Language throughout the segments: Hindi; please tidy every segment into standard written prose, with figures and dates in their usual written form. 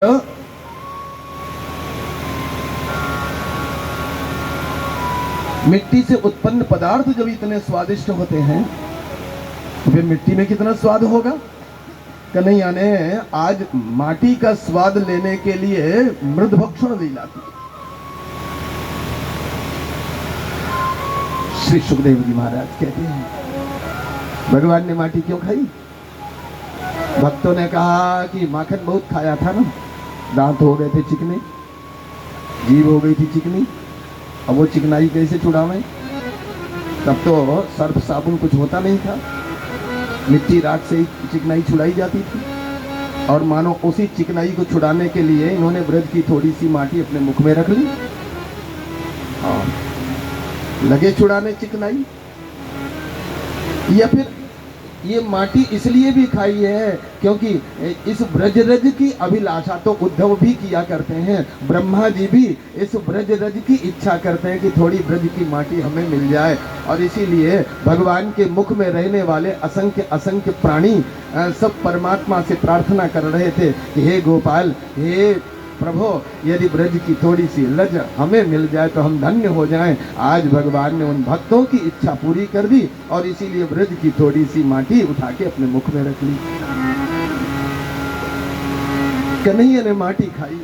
मिट्टी से उत्पन्न पदार्थ जब इतने स्वादिष्ट होते हैं तो फिर मिट्टी में कितना स्वाद होगा। कन्हैया ने आज माटी का स्वाद लेने के लिए मृद भक्षण लीला की। श्री सुखदेव जी महाराज कहते हैं भगवान ने माटी क्यों खाई। भक्तों ने कहा कि माखन बहुत खाया था ना, दांत हो गए थे चिकने, जीभ हो गई थी चिकनी, अब वो चिकनाई कैसे छुड़ावें। तब तो सर्फ साबुन कुछ होता नहीं था, मिट्टी राख से ही चिकनाई छुड़ाई जाती थी। और मानो उसी चिकनाई को छुड़ाने के लिए इन्होंने ब्रज की थोड़ी सी माटी अपने मुख में रख ली और लगे छुड़ाने चिकनाई। या फिर ये माटी इसलिए भी खाई है क्योंकि इस ब्रजरज की अभिलाषा तो उद्धव भी किया करते हैं, ब्रह्मा जी भी इस ब्रजरज की इच्छा करते हैं कि थोड़ी ब्रज की माटी हमें मिल जाए। और इसीलिए भगवान के मुख में रहने वाले असंख्य असंख्य प्राणी सब परमात्मा से प्रार्थना कर रहे थे कि हे गोपाल, हे प्रभु, यदि ब्रज की थोड़ी सी लज हमें मिल जाए तो हम धन्य हो जाएं। आज भगवान ने उन भक्तों की इच्छा पूरी कर दी और इसीलिए ब्रज की थोड़ी सी माटी उठा के अपने मुख में रख ली। कन्हैया ने माटी खाई,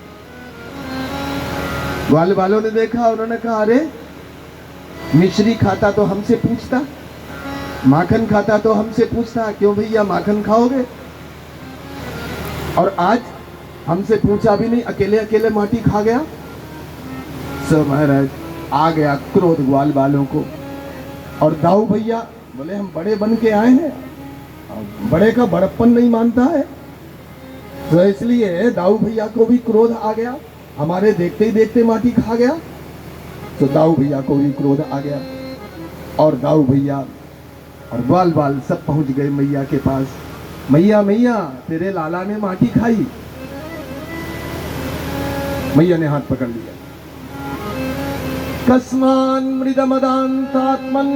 ग्वाल वालों ने देखा, उन्होंने कहा अरे मिश्री खाता तो हमसे पूछता, माखन खाता तो हमसे पूछता, क्यों भैया माखन खाओगे। और आज हमसे पूछा भी नहीं, अकेले अकेले माटी खा गया। सब महाराज आ गया क्रोध ग्वाल वालों को। और दाऊ भैया बोले हम बड़े बन के आए हैं, बड़े का बड़प्पन नहीं मानता है, तो इसलिए दाऊ भैया को भी क्रोध आ गया, हमारे देखते ही देखते माटी खा गया। तो दाऊ भैया को भी क्रोध आ गया और दाऊ भैया और ग्वाल वाल सब पहुंच गए मैया के पास। मैया मैया तेरे लाला ने माटी खाई। मैया ने हाथ पकड़ लिया। कस्मान मृदमदांतात्मन,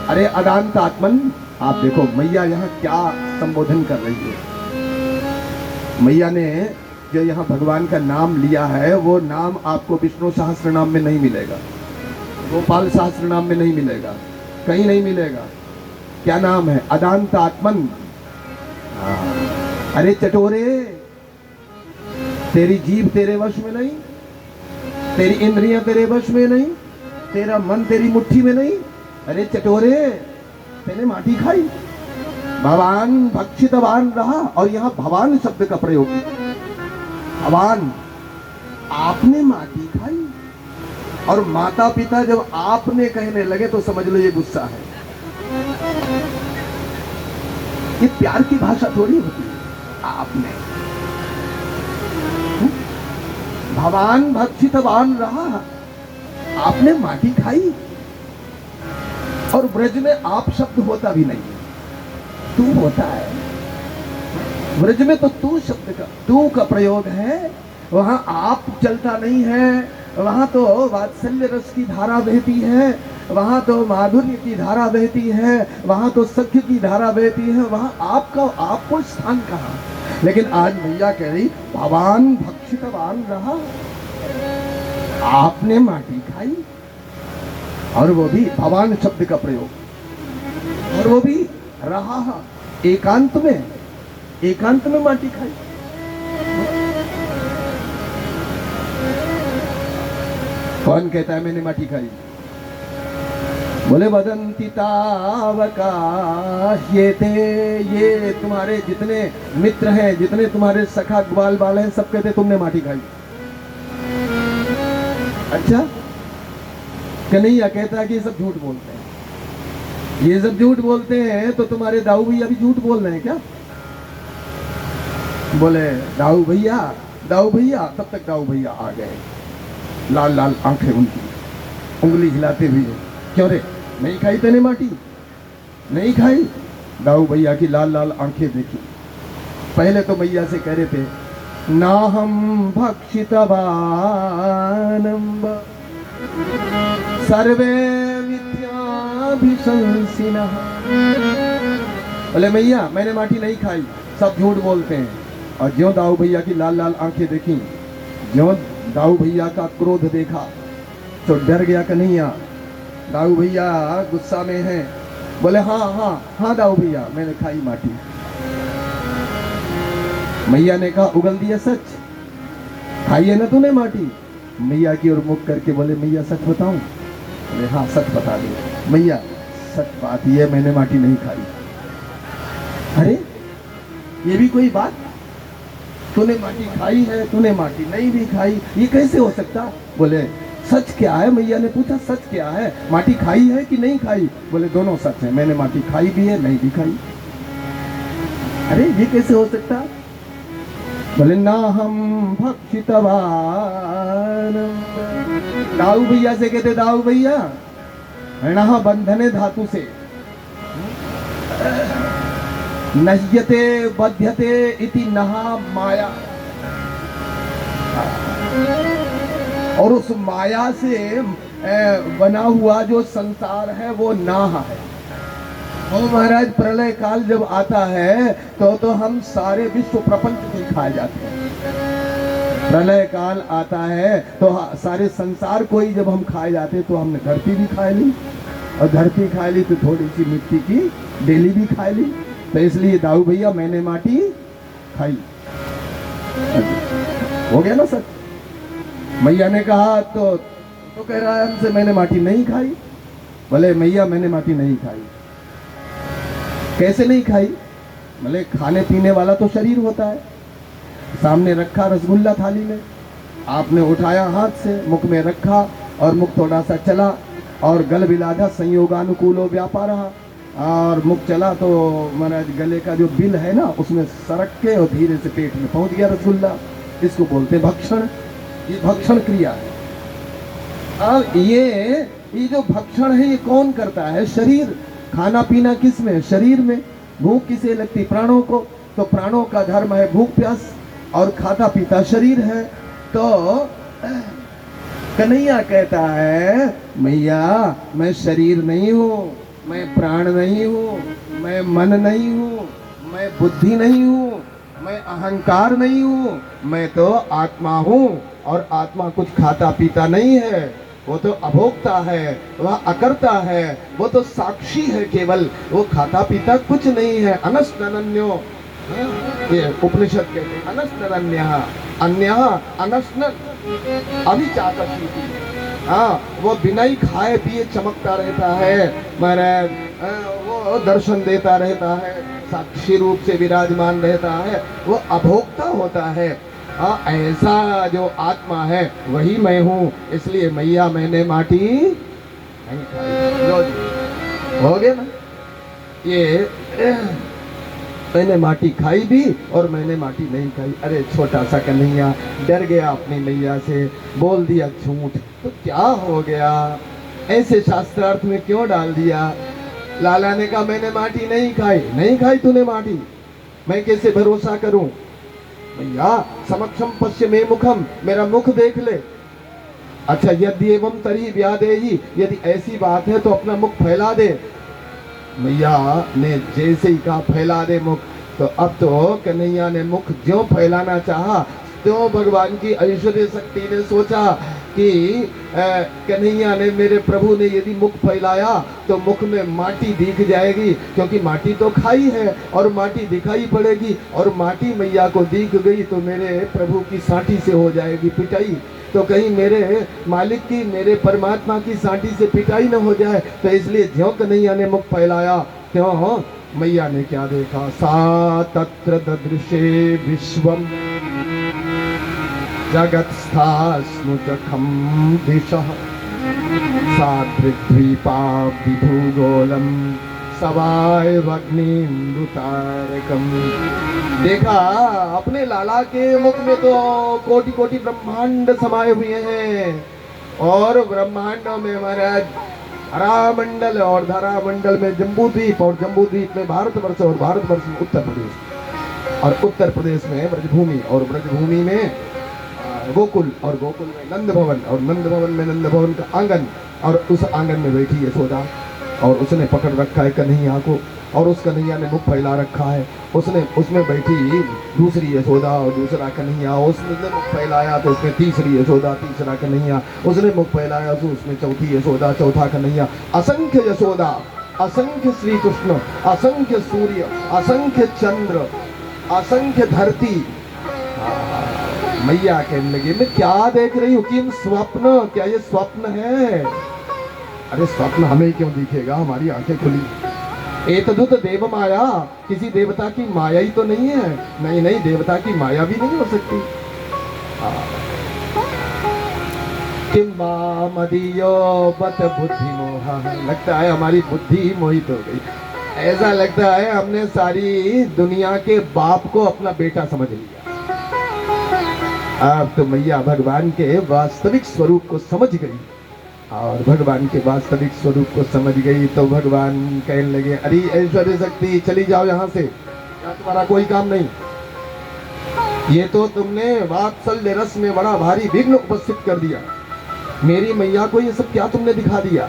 अरे अदांतात्मन, आप देखो मैया यहाँ क्या संबोधन कर रही है। मैया ने जो यहाँ भगवान का नाम लिया है वो नाम आपको विष्णु सहस्त्र नाम में नहीं मिलेगा, गोपाल सहस्त्र नाम में नहीं मिलेगा, कहीं नहीं मिलेगा। क्या नाम है? अदांतात्मन। अरे चटोरे, तेरी जीभ तेरे वश में नहीं, तेरी इंद्रियां तेरे वश में नहीं, तेरा मन तेरी मुट्ठी में नहीं। अरे चटोरे, तेने माटी खाई, भवान भक्षितवान रहा। और यहाँ भवान शब्द का प्रयोग, भवान, आपने माटी खाई। और माता पिता जब आपने कहने लगे तो समझ लो ये गुस्सा है। ये प्यार की भाषा थोड़ी होती है। आपने, भवान भक्षितवान रहा, आपने माटी खाई। और ब्रज में आप शब्द होता भी नहीं, तू होता है। ब्रज में तो तू शब्द का, तू का प्रयोग है, वहां आप चलता नहीं है। वहां तो वात्सल्य रस की धारा बहती है, वहां तो माधुर्य की धारा बहती है, वहां तो सख्य की धारा बहती है, वहां आपको स्थान कहाँ। लेकिन आज मैया कह रही भवान भक्षितवान रहा, आपने माटी खाई। और वो भी भवान शब्द का प्रयोग, और वो भी रहा एकांत में, एकांत में माटी खाई। कौन कहता है मैंने माटी खाई? बोले वदंती तावका ये तुम्हारे जितने मित्र हैं, जितने तुम्हारे सखा ग्वाल बाल हैं, सब कहते तुमने माटी खाई। अच्छा, कन्हैया कहता है कि ये सब झूठ बोलते हैं, ये सब झूठ बोलते हैं। तो तुम्हारे दाऊ भैया भी झूठ बोल रहे हैं क्या? बोले दाऊ भैया, दाऊ भैया। तब तक दाऊ भैया आ गए, लाल लाल आंखें उनकी, उंगली हिलाते हुए, क्यों रे नहीं खाई तेने माटी? नहीं खाई। दाऊ भैया की लाल लाल आंखें देखी। पहले तो मैया से कह रहे थे ना हम भक्षितवानम सर्वे मिथ्याभिशंसिनः। बोले मैया मैंने माटी नहीं खाई, सब झूठ बोलते हैं। और ज्यों दाऊ भैया की लाल लाल आंखें देखी, ज्यों दाऊ भैया का क्रोध देखा तो डर गया कन्हैया। दाऊ भैया गुस्सा में हैं, बोले हाँ हाँ हाँ दाऊ भैया मैंने खाई माटी। मैया ने कहा उगल दिया सच, खाई है ना तूने माटी? मैया की ओर मुख करके बोले मैया सच बताऊं? बोले हाँ सच बता दे। मैया सच बात ये मैंने माटी नहीं खाई। अरे ये भी कोई बात, तूने माटी खाई है, तूने माटी नहीं भी खाई, ये कैसे हो सकता? बोले सच क्या है? मैया ने पूछा सच क्या है, माटी खाई है कि नहीं खाई? बोले दोनों सच है, मैंने माटी खाई भी है नहीं भी खाई। अरे ये कैसे हो सकता? बोले ना हम भक्षितवान। दाऊ भैया से कहते दाऊ भैया ना बंधने धातु से नह्यते बध्यते इति नहा माया, और उस माया से बना हुआ जो संसार है वो नाह है। ओ महाराज प्रलय काल जब आता है तो हम सारे विश्व प्रपंच में खा जाते हैं। प्रलय काल आता है तो सारे संसार को ही जब हम खाए जाते तो हमने धरती भी खा ली, और धरती खा ली तो थोड़ी सी मिट्टी की डेली भी खा ली। तो इसलिए दाऊ भैया मैंने माटी खाई, हो गया ना सच। मैया ने कहा तो कह रहा है हमसे मैंने माटी नहीं खाई। बोले मैया मैंने माटी नहीं खाई। कैसे नहीं खाई? बोले खाने पीने वाला तो शरीर होता है, सामने रखा रसगुल्ला थाली में, आपने उठाया हाथ से, मुख में रखा और मुख थोड़ा सा चला और गल बिलाधा संयोगानुकूलो व्यापार रहा, और मुख चला तो महाराज गले का जो बिल है ना उसमें सरक के और धीरे से पेट में पहुंच गया रसगुल्ला। इसको बोलते भक्षण, ये भक्षण क्रिया है। और ये जो भक्षण है ये कौन करता है? शरीर। खाना पीना किस में? शरीर में। भूख किसे लगती? प्राणों को। तो प्राणों का धर्म है भूख प्यास, और खाता पीता शरीर है। तो कन्हैया कहता है मैया मैं शरीर नहीं हूँ, मैं प्राण नहीं हूँ, मैं मन नहीं हूँ, मैं बुद्धि नहीं हूँ, मैं अहंकार नहीं हूँ, मैं तो आत्मा हूँ। और आत्मा कुछ खाता पीता नहीं है, वो तो अभोक्ता है, वह अकर्ता है, वो तो साक्षी है केवल, वो खाता पीता कुछ नहीं है। अनश्नन्यो, ये उपनिषद कहते हैं अनश्नन्यः अन्यः अनश्नन् अभिचाकशीति। हाँ वो बिना ही खाए पिए चमकता रहता है महाराज, वो दर्शन देता रहता है, साक्षी रूप से विराजमान रहता है, वो अभोक्ता होता है। ऐसा जो आत्मा है वही मैं हूँ। इसलिए मैया मैंने माटी नहीं खाई। लो जी हो गया ना, ये मैंने माटी खाई भी और मैंने माटी नहीं खाई। अरे छोटा सा कन्हैया डर गया अपनी मैया से, बोल दिया झूठ तो क्या हो गया, ऐसे शास्त्रार्थ में क्यों डाल दिया? लाला ने कहा मैंने माटी नहीं खाई। नहीं खाई तूने माटी, मैं कैसे भरोसा करूं? भैया समक्षम पश्य में मुखम, मेरा मुख देख ले। अच्छा यदि एवं तरी व्यादेही, यदि ऐसी बात है तो अपना मुख फैला दे। मैया ने जैसे ही कहा फैला दे मुख, तो अब तो कन्हैया ने मुख ज्यों फैलाना चाहा त्यों भगवान की ऐश्वर्य शक्ति ने सोचा कि कन्हैया ने, मेरे प्रभु ने यदि मुख फैलाया तो मुख में माटी दिख जाएगी, क्योंकि माटी तो खाई है और माटी दिखाई पड़ेगी, और माटी मैया को दिख गई तो मेरे प्रभु की सांठी से हो जाएगी पिटाई। तो कहीं मेरे मालिक की, मेरे परमात्मा की सांठी से पिटाई न हो जाए। तो इसलिए ज्यों कन्हैया ने मुख फैलाया त्यों मैया ने क्या देखा? सा तत्र ददृशे विश्वम जगत्स्थास्नुचखम दिशः सा पृथ्वीपा विभूगोलम सवायवग्निमृतारकम। देखा अपने लाला के मुख में तो कोटि कोटि ब्रह्मांड समाये हुए हैं, और ब्रह्मांड में महाराज हरामंडल और धरामंडल में जम्बूद्वीप, और जम्बूद्वीप में भारतवर्ष, और भारतवर्ष में उत्तर प्रदेश, और उत्तर प्रदेश में ब्रजभूमि, और ब्रजभूमि में गोकुल, और गोकुल में नंद भवन, और नंद भवन में नंद भवन का आंगन, और उस आंगन में बैठी यशोदा, और उसने पकड़ रखा है कन्हैया को, और उस कन्हैया ने मुख फैला रखा है। उसने उसमें बैठी दूसरी यशोदा और दूसरा कन्हैया, उसने मुख फैलाया तो उसमें तीसरी यशोदा, तीसरा कन्हैया, उसने मुख फैलाया तो उसमें चौथी यशोदा, चौथा कन्हैया। असंख्य यशोदा, असंख्य श्री कृष्ण, असंख्य सूर्य, असंख्य चंद्र, असंख्य धरती। मैया कहने लगी मैं क्या देख रही हूँ? किम स्वप्न, क्या ये स्वप्न है? अरे स्वप्न हमें क्यों दिखेगा, हमारी आंखें खुली। एतदुत देव माया, किसी देवता की माया ही तो नहीं है। नहीं नहीं, देवता की माया भी नहीं हो सकती। किम्बा मदीयो बत बुद्धि मोहा, लगता है हमारी बुद्धि मोहित हो गई। ऐसा लगता है हमने सारी दुनिया के बाप को अपना बेटा समझ लिया। अब तो मैया भगवान के वास्तविक स्वरूप को समझ गई, और भगवान के वास्तविक स्वरूप को समझ गई तो भगवान कहने लगे अरे ऐश्वर्य शक्ति चली जाओ यहाँ से, यहाँ तुम्हारा कोई काम नहीं। ये तो तुमने वात्सल्य रस में बड़ा भारी विघ्न उपस्थित कर दिया। मेरी मैया को ये सब क्या तुमने दिखा दिया?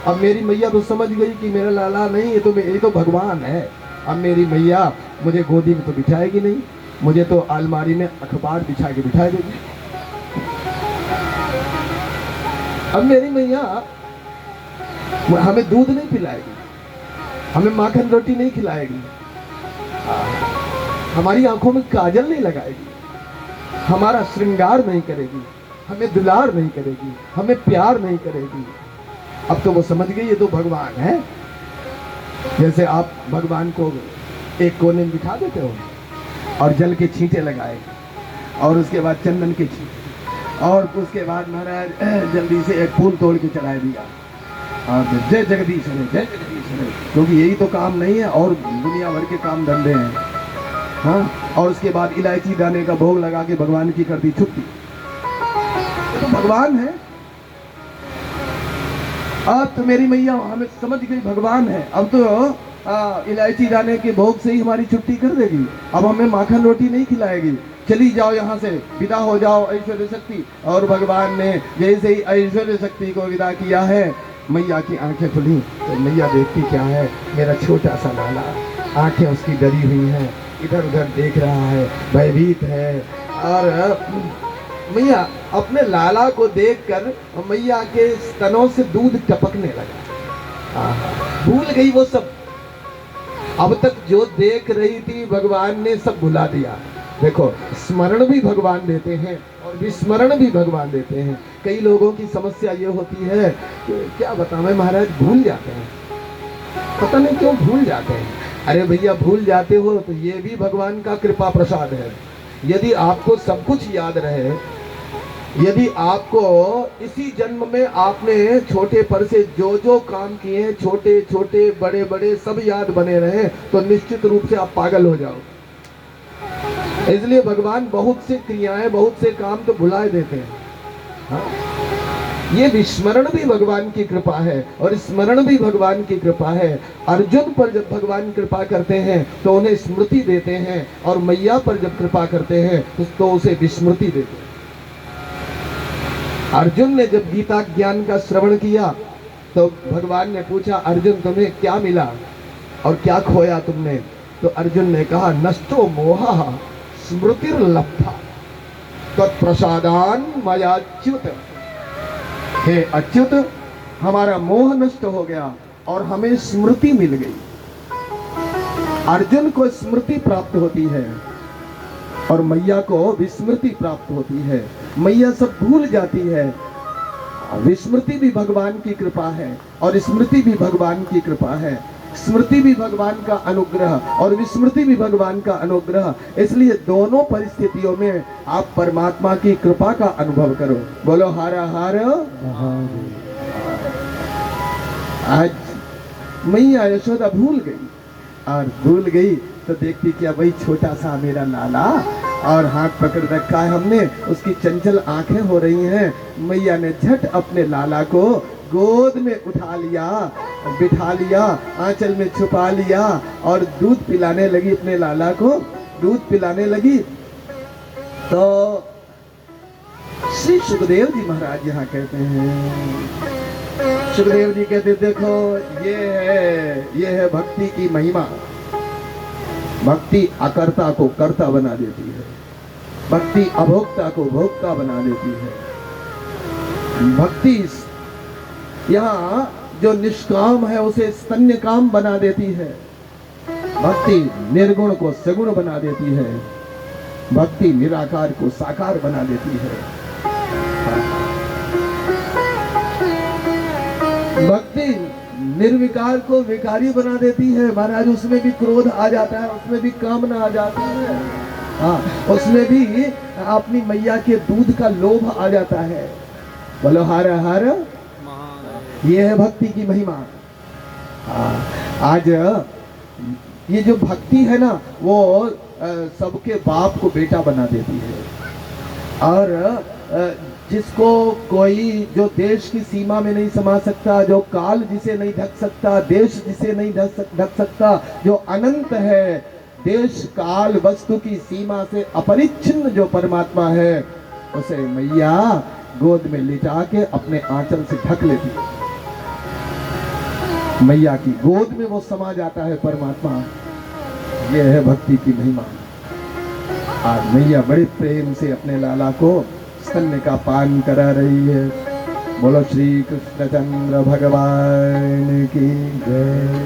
अब मेरी मैया तो समझ गई कि मेरा लाला नहीं, ये तो भगवान है। अब मेरी मैया मुझे गोदी में तो बिठाएगी नहीं, मुझे तो अलमारी में अखबार बिछा के बिठा देगी। अब मेरी मैया हमें दूध नहीं पिलाएगी, हमें माखन रोटी नहीं खिलाएगी, हमारी आंखों में काजल नहीं लगाएगी, हमारा श्रृंगार नहीं करेगी, हमें दुलार नहीं करेगी, हमें प्यार नहीं करेगी। अब तो वो समझ गई ये तो भगवान है। जैसे आप भगवान को एक कोने में बिठा देते हो और जल के छींटे लगाए और उसके बाद चंदन के छींटे, और उसके बाद महाराज जल्दी से एक फूल तोड़ के चढ़ा दिया और जय जगदीश हरे, जय जगदीश हरे, क्योंकि यही तो काम नहीं है और दुनिया भर के काम धंधे हैं। हाँ, और उसके बाद इलायची दाने का भोग लगा के भगवान की कर दी छुट्टी। तो भगवान है। अब तो मेरी मैया हमें समझ गई भगवान है। अब तो इलायची दाने के भोग से ही हमारी छुट्टी कर देगी। अब हमें माखन रोटी नहीं खिलाएगी। चली जाओ यहाँ से, विदा हो जाओ ऐश्वर्य शक्ति। और भगवान ने जैसे ही ऐश्वर्य शक्ति को विदा किया है, मैया की आंखें खुली तो मैया देखती क्या है, मेरा छोटा सा लाला, आंखें उसकी डरी हुई हैं, इधर उधर देख रहा है, भयभीत है। और मैया अपने लाला को देखकर मैया के स्तनों से दूध टपकने लगा। भूल गई वो सब, अब तक जो देख रही थी भगवान ने सब भुला दिया। देखो, स्मरण भी भगवान देते हैं और विस्मरण भी भगवान देते हैं। कई लोगों की समस्या ये होती है कि क्या बताएं महाराज, भूल जाते हैं, पता नहीं क्यों भूल जाते हैं। अरे भैया, भूल जाते हो तो ये भी भगवान का कृपा प्रसाद है। यदि आपको सब कुछ याद रहे, यदि आपको इसी जन्म में आपने छोटे पर से जो जो काम किए, छोटे छोटे बड़े बड़े सब याद बने रहे, तो निश्चित रूप से आप पागल हो जाओ। इसलिए भगवान बहुत से क्रियाएं, बहुत से काम तो भुला देते हैं। हाँ? ये विस्मरण भी भगवान की कृपा है और स्मरण भी भगवान की कृपा है। अर्जुन पर जब भगवान कृपा करते हैं तो उन्हें स्मृति देते हैं, और मैया पर जब कृपा करते हैं तो उसे विस्मृति देते हैं। अर्जुन ने जब गीता ज्ञान का श्रवण किया तो भगवान ने पूछा, अर्जुन तुम्हें क्या मिला और क्या खोया तुमने? तो अर्जुन ने कहा, नष्टो मोहः स्मृतिर्लब्धा तत्प्रसादान मयाच्युत। हे अच्युत, हमारा मोह नष्ट हो गया और हमें स्मृति मिल गई। अर्जुन को स्मृति प्राप्त होती है और मैया को विस्मृति प्राप्त होती है। मैया सब भूल जाती है। विस्मृति भी भगवान की कृपा है और स्मृति भी भगवान की कृपा है। स्मृति भी भगवान का अनुग्रह और विस्मृति भी भगवान का अनुग्रह। इसलिए दोनों परिस्थितियों में आप परमात्मा की कृपा का अनुभव करो। बोलो हर हर। आज मैया यशोदा भूल गई, और भूल गई तो देखती क्या, वही छोटा सा मेरा लाला, और हाथ पकड़ रखा है हमने, उसकी चंचल आंखें हो रही हैं। मैया ने झट अपने लाला को गोद में उठा लिया, बिठा लिया, आंचल में छुपा लिया और दूध पिलाने लगी। अपने लाला को दूध पिलाने लगी तो श्री सुखदेव जी महाराज यहाँ कहते हैं, सुखदेव जी कहते देखो ये है भक्ति की महिमा। भक्ति अकर्ता को कर्ता बना देती है, भक्ति अभोक्ता को भोक्ता बना देती है। भक्ति यहाँ जो निष्काम है उसे स्तन्य काम बना देती है। भक्ति निर्गुण को सगुण बना देती है, भक्ति निराकार को साकार बना देती है। भक्ति निर्विकार को विकारी बना देती है। महाराज उसमें भी क्रोध आ जाता है, उसमें भी कामना आ जाती है, हाँ उसमें भी अपनी मैया के दूध का लोभ आ जाता है। बोलो हर हर, ये है भक्ति की महिमा। आज ये जो भक्ति है ना वो सबके बाप को बेटा बना देती है। और जिसको कोई जो देश की सीमा में नहीं समा सकता, जो काल जिसे नहीं ढक सकता, देश जिसे नहीं ढक सकता, जो अनंत है, देश काल वस्तु की सीमा से अपरिच्छिन्न जो परमात्मा है, उसे मैया गोद में लिटा के अपने आंचल से ढक लेती है। मैया की गोद में वो समा जाता है परमात्मा। ये है भक्ति की महिमा। आज मैया बड़े प्रेम से अपने लाला को स्तन्य का पान करा रही है। बोलो श्री कृष्णचंद्र भगवान की जय।